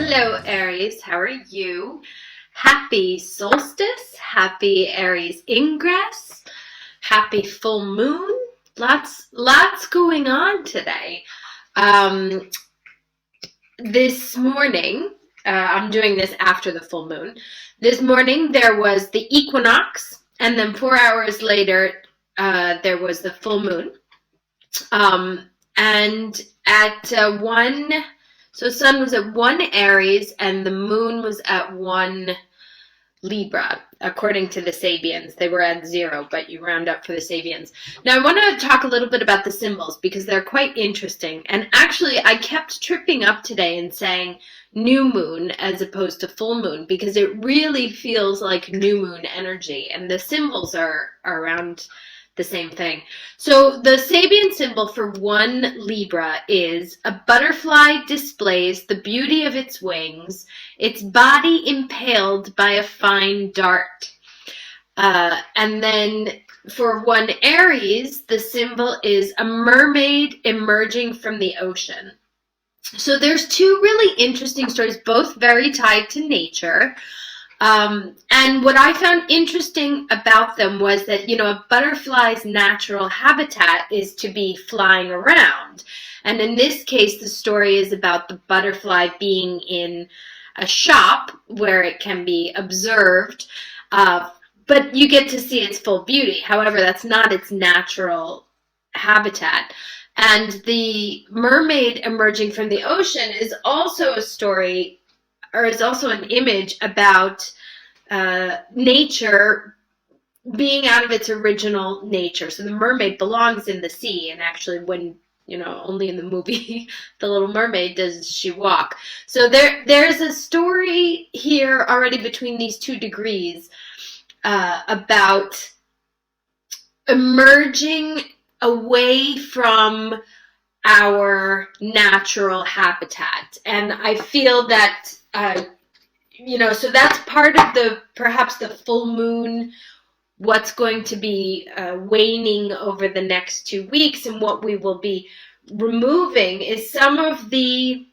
Hello, Aries. How are you? Happy solstice. Happy Aries ingress. Happy full moon. Lots going on today. Um, this morning, I'm doing this after the full moon. This morning there was the equinox, and then 4 hours later there was the full moon. And at 1, so sun was at 1 Aries and the moon was at 1 Libra, according to the Sabians. They were at 0, but you round up for the Sabians. Now, I want to talk a little bit about the symbols because they're quite interesting. And actually, I kept tripping up today and saying new moon as opposed to full moon because it really feels like new moon energy. And the symbols are around the same thing. So the Sabian symbol for 1 Libra is a butterfly displays the beauty of its wings, its body impaled by a fine dart. And then for 1 Aries, the symbol is a mermaid emerging from the ocean. So there's 2 really interesting stories, both very tied to nature. And what I found interesting about them was that, a butterfly's natural habitat is to be flying around. And in this case, the story is about the butterfly being in a shop where it can be observed, but you get to see its full beauty. However, that's not its natural habitat. And the mermaid emerging from the ocean is also a story, or is also an image about nature being out of its original nature. So the mermaid belongs in the sea, and actually when, only in the movie The Little Mermaid does she walk. So there's a story here already between these 2 degrees about emerging away from our natural habitat. And I feel that so that's part of perhaps the full moon, what's going to be waning over the next 2 weeks, and what we will be removing is some of the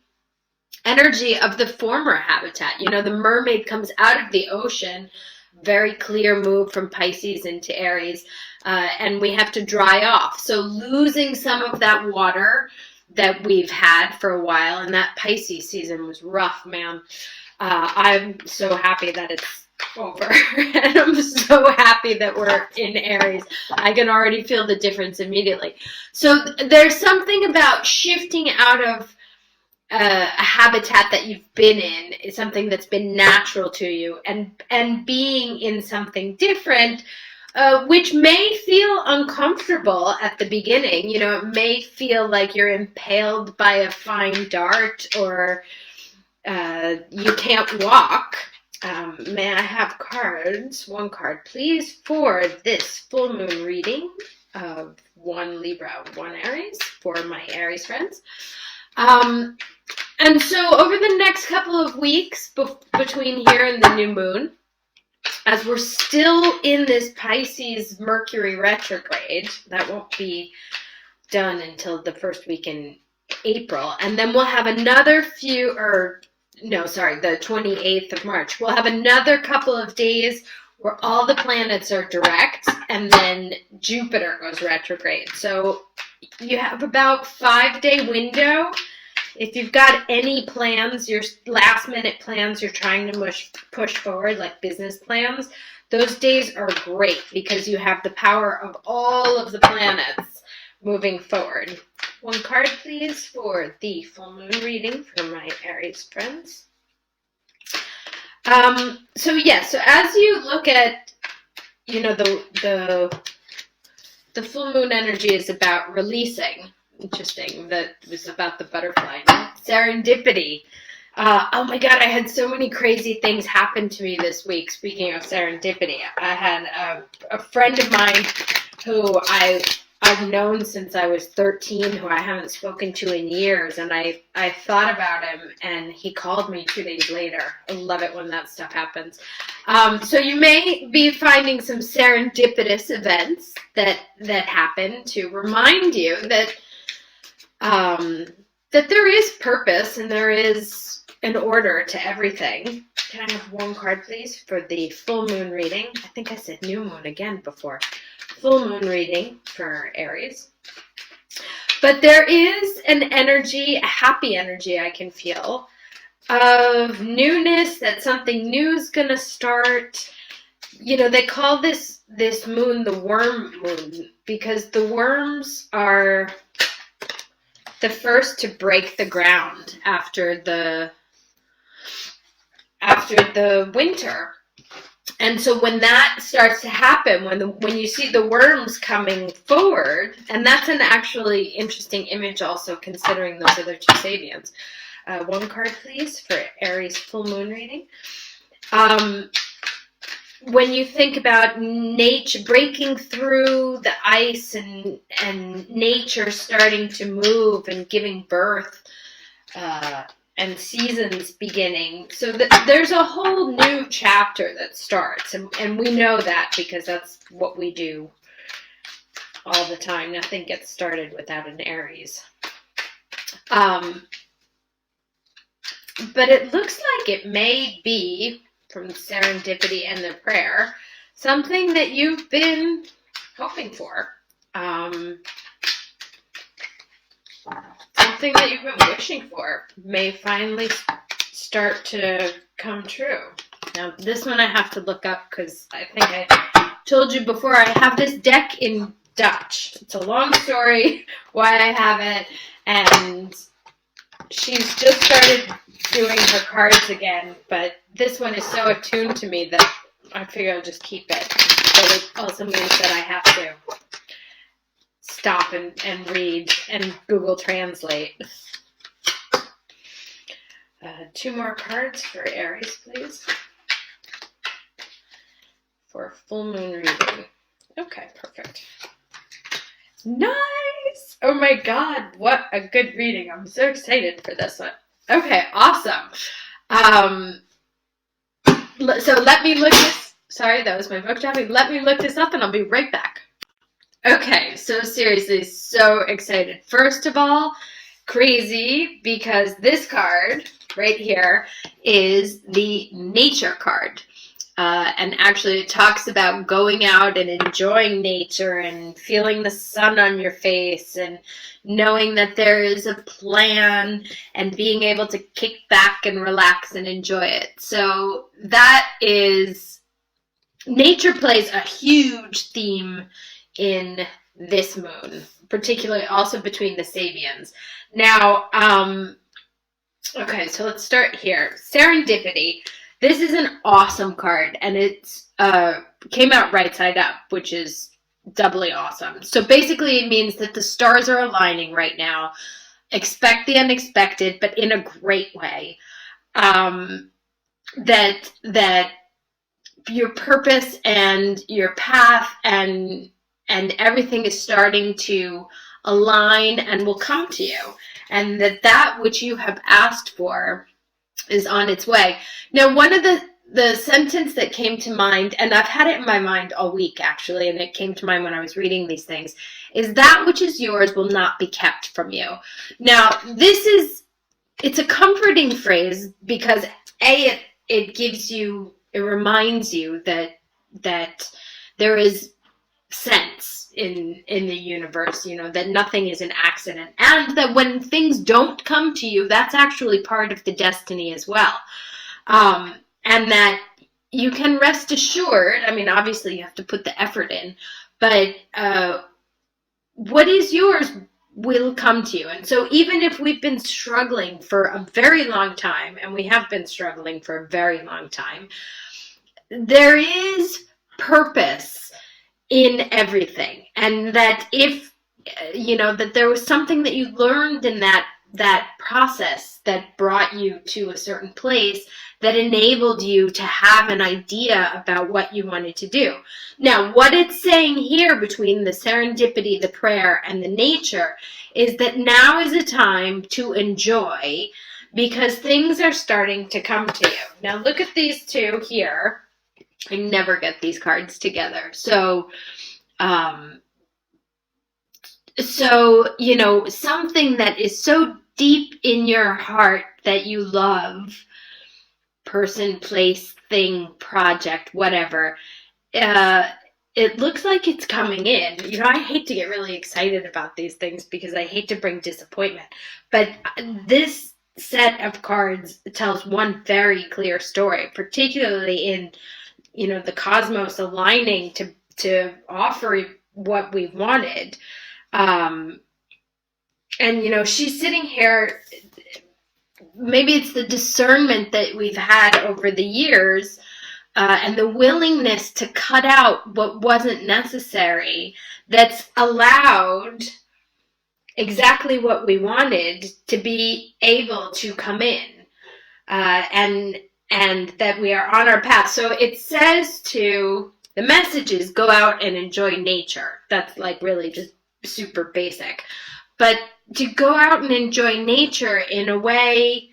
energy of the former habitat. The mermaid comes out of the ocean, very clear move from Pisces into Aries, and we have to dry off. So losing some of that water that we've had for a while, and that Pisces season was rough, man. I'm so happy that it's over, and I'm so happy that we're in Aries. I can already feel the difference immediately. So there's something about shifting out of a habitat that you've been in, something that's been natural to you, and being in something different, which may feel uncomfortable at the beginning. It may feel like you're impaled by a fine dart, or you can't walk. May I have cards? 1 card, please, for this full moon reading of 1 Libra, 1 Aries, for my Aries friends. And so over the next couple of weeks between here and the new moon, as we're still in this Pisces Mercury retrograde, that won't be done until the first week in April, and then we'll have another the 28th of March. We'll have another couple of days where all the planets are direct, and then Jupiter goes retrograde. So you have about 5-day window. If you've got any plans, your last-minute plans you're trying to push forward, like business plans, those days are great because you have the power of all of the planets moving forward. 1 card, please, for the full moon reading for my Aries friends. So as you look at, the full moon energy is about releasing. Interesting. That was about the butterfly. Serendipity. Oh my God, I had so many crazy things happen to me this week. Speaking of serendipity, I had a friend of mine who I've known since I was 13, who I haven't spoken to in years, and I thought about him, and he called me 2 days later. I love it when that stuff happens. So you may be finding some serendipitous events that happen to remind you that there is purpose, and there is an order to everything. Can I have one card, please, for the full moon reading? I think I said new moon again before. Full moon reading for Aries. But there is an energy, a happy energy I can feel of newness, that something new is going to start. You know, they call this moon the worm moon because the worms are the first to break the ground after the winter. And so when that starts to happen, when you see the worms coming forward, and that's an actually interesting image also considering those other two Sabians. One card, please, for Aries full moon reading. When you think about nature breaking through the ice and nature starting to move and giving birth, and seasons beginning, so there's a whole new chapter that starts, and we know that because that's what we do all the time. Nothing gets started without an Aries. But it looks like it may be, from Serendipity and the Prayer, something that you've been hoping for. Something that you've been wishing for may finally start to come true. Now, this one I have to look up because I think I told you before I have this deck in Dutch. It's a long story why I have it, and she's just started doing her cards again, but this one is so attuned to me that I figure I'll just keep it. But it also means that I have to stop and read and Google Translate. Two more cards for Aries, please. For full moon reading. Okay, perfect. Nice! Oh my god, what a good reading. I'm so excited for this one. Okay, awesome. So let me look this. Sorry, that was my book tapping. Let me look this up and I'll be right back. Okay, so seriously, so excited. First of all, crazy because this card right here is the nature card. And actually it talks about going out and enjoying nature and feeling the sun on your face and knowing that there is a plan and being able to kick back and relax and enjoy it. So that is, nature plays a huge theme in this moon, particularly also between the Sabians. Now, okay, so let's start here. Serendipity. This is an awesome card, and it's came out right side up, which is doubly awesome. So basically it means that the stars are aligning right now. Expect the unexpected, but in a great way. That your purpose and your path and everything is starting to align and will come to you. And that which you have asked for is on its way. Now, one of the sentence that came to mind, and I've had it in my mind all week actually, and it came to mind when I was reading these things, is that which is yours will not be kept from you. Now, it's a comforting phrase because it gives you, it reminds you that there is sense in the universe, you know, that nothing is an accident, and that when things don't come to you, that's actually part of the destiny as well. And that you can rest assured, I mean, obviously you have to put the effort in, but what is yours will come to you. And so even if we've been struggling for a very long time, and we have been struggling for a very long time, there is purpose in everything. And that if, you know, that there was something that you learned in that process that brought you to a certain place that enabled you to have an idea about what you wanted to do. Now, what it's saying here between the serendipity, the prayer, and the nature is that now is a time to enjoy because things are starting to come to you. Now, look at these two here. I never get these cards together. So, you know, something that is so deep in your heart that you love, person, place, thing, project, whatever, it looks like it's coming in. You know, I hate to get really excited about these things because I hate to bring disappointment. But this set of cards tells one very clear story, particularly in, you know, the cosmos aligning to offer what we wanted. And, you know, she's sitting here. Maybe it's the discernment that we've had over the years, and the willingness to cut out what wasn't necessary, that's allowed exactly what we wanted to be able to come in, and that we are on our path. So it says to the messages, go out and enjoy nature. That's like really just super basic. But to go out and enjoy nature in a way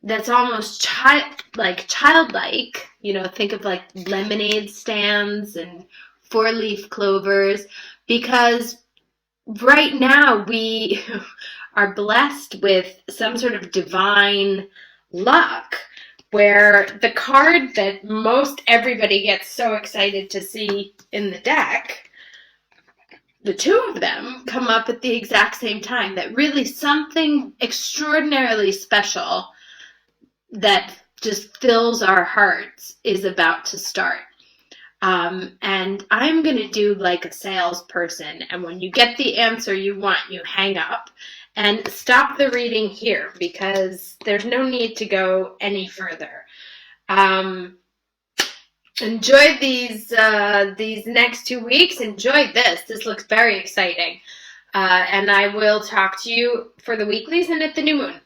that's almost childlike, you know, think of like lemonade stands and four-leaf clovers, because right now we are blessed with some sort of divine luck, where the card that most everybody gets so excited to see in the deck, the two of them come up at the exact same time, that really something extraordinarily special that just fills our hearts is about to start. And I'm going to do like a salesperson. And when you get the answer you want, you hang up and stop the reading here, because there's no need to go any further. Enjoy these next 2 weeks. Enjoy this. This looks very exciting. And I will talk to you for the weeklies and at the new moon.